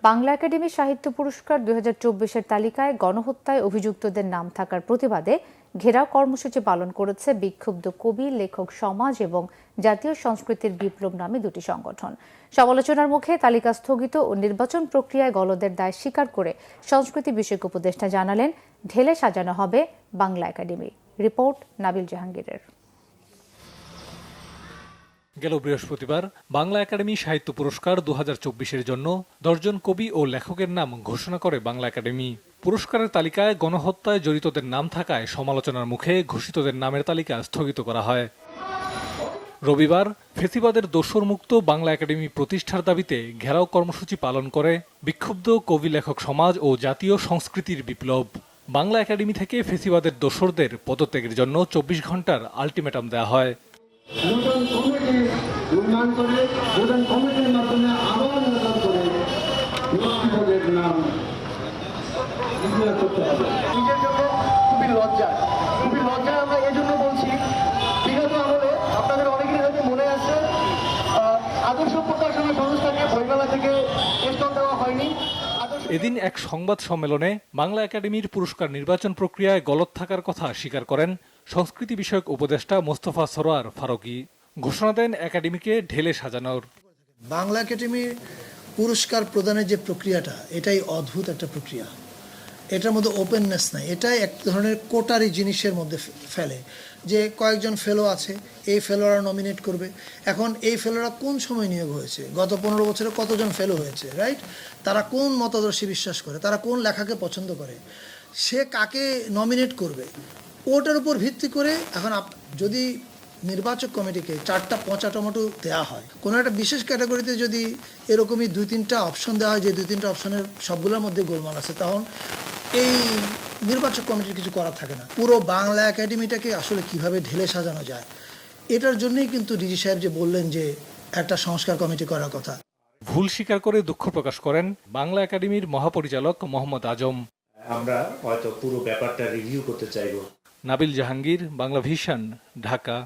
Bangla academy সাহিত্য পুরস্কার 2024-এর তালিকায় গণহত্যায় অভিযুক্তদের নাম থাকার প্রতিবাদে ঘেরাও কর্মসূচি পালন করেছে বিক্ষুব্ধ কবি, লেখক সমাজ এবং জাতীয় সংস্কৃতির বিপ্লব নামে দুটি সংগঠন। সমালোচনার মুখে তালিকা স্থগিত ও নির্বাচন প্রক্রিয়ায় গলদের দায় স্বীকার করে সংস্কৃতি বিষয়ক উপদেষ্টা জানালেন, ঢেলে সাজানো হবে বাংলা একাডেমি। রিপোর্ট নাবিল জাহাঙ্গীরের। গেল বৃহস্পতিবার বাংলা একাডেমি সাহিত্য পুরস্কার 2024-এর জন্য 10 জন কবি ও লেখকের নাম ঘোষণা করে বাংলা একাডেমি। পুরস্কারের তালিকায় গণহত্যায় জড়িতদের নাম থাকায় সমালোচনার মুখে ঘোষিতদের নামের তালিকা স্থগিত করা হয়। রবিবার ফেসিবাদের দোসর মুক্ত বাংলা একাডেমি প্রতিষ্ঠার দাবিতে ঘেরাও কর্মসূচি পালন করে বিক্ষুব্ধ কবি, লেখক সমাজ ও জাতীয় সংস্কৃতির বিপ্লব। বাংলা একাডেমি থেকে ফেসিবাদের দোসরদের পদত্যাগের জন্য 24 ঘন্টার আলটিমেটাম দেওয়া হয়। নতুন কমিটি নির্মাণ করে নতুন কমিটির মাধ্যমে আবার নতুন করে ব্যক্তিদের নাম ডিক্লেয়ার করতে হবে। নিজের জন্য খুবই লজ্জায় আমরা এই জন্য বলছি, বিগত আমলে আপনাদের অনেকেরই হয়তো মনে আছে, আদর্শ প্রকাশনা সংস্থাকে বইমেলা থেকে স্টল দেওয়া হয়নি। এদিন এক সংবাদ সম্মেলনে বাংলা একাডেমির পুরস্কার নির্বাচন প্রক্রিয়ায় গলদ থাকার কথা স্বীকার করেন সংস্কৃতি বিষয়ক উপদেষ্টা মোস্তফা সরোয়ার ফারুকী। ঘোষণা দেন একাডেমিকে ঢেলে সাজানোর। বাংলা একাডেমির পুরস্কার প্রদানের যে প্রক্রিয়াটা, এটাই অদ্ভুত একটা প্রক্রিয়া। এটার মধ্যে ওপেননেস নাই, এটাই এক ধরনের কোটারি জিনিসের মধ্যে ফেলে, যে কয়েকজন ফেলো আছে, এই ফেলোরা নমিনেট করবে। এখন এই ফেলোরা কোন সময় নিয়োগ হয়েছে, গত 15 বছরে কতজন ফেলো হয়েছে, রাইট? তারা কোন মতাদর্শে বিশ্বাস করে, তারা কোন লেখাকে পছন্দ করে, সে কাকে নমিনেট করবে, ওটার উপর ভিত্তি করে এখন যদি নির্বাচক কমিটিকে 4টা পচা টমেটো দেওয়া হয়, কোনো একটা বিশেষ ক্যাটাগরিতে যদি এরকমই 2-3টা অপশন দেওয়া হয়, যে 2-3টা অপশনের সবগুলোর মধ্যে গোলমাল আছে, তখন এই নির্বাচক কমিটির কিছু করার থাকে না। পুরো বাংলা একাডেমিটাকে আসলে কিভাবে ঢেলে সাজানো যায়, এটার জন্যই কিন্তু ডিজি সাহেব যে বললেন যে একটা সংস্কার কমিটি করার কথা। ভুল স্বীকার করে দুঃখ প্রকাশ করেন বাংলা একাডেমির মহাপরিচালক মোহাম্মদ আজম। আমরা হয়তো পুরো ব্যাপারটা রিভিউ করতে চাইব। নাবিল জাহাঙ্গীর, বাংলা ভিশন, ঢাকা।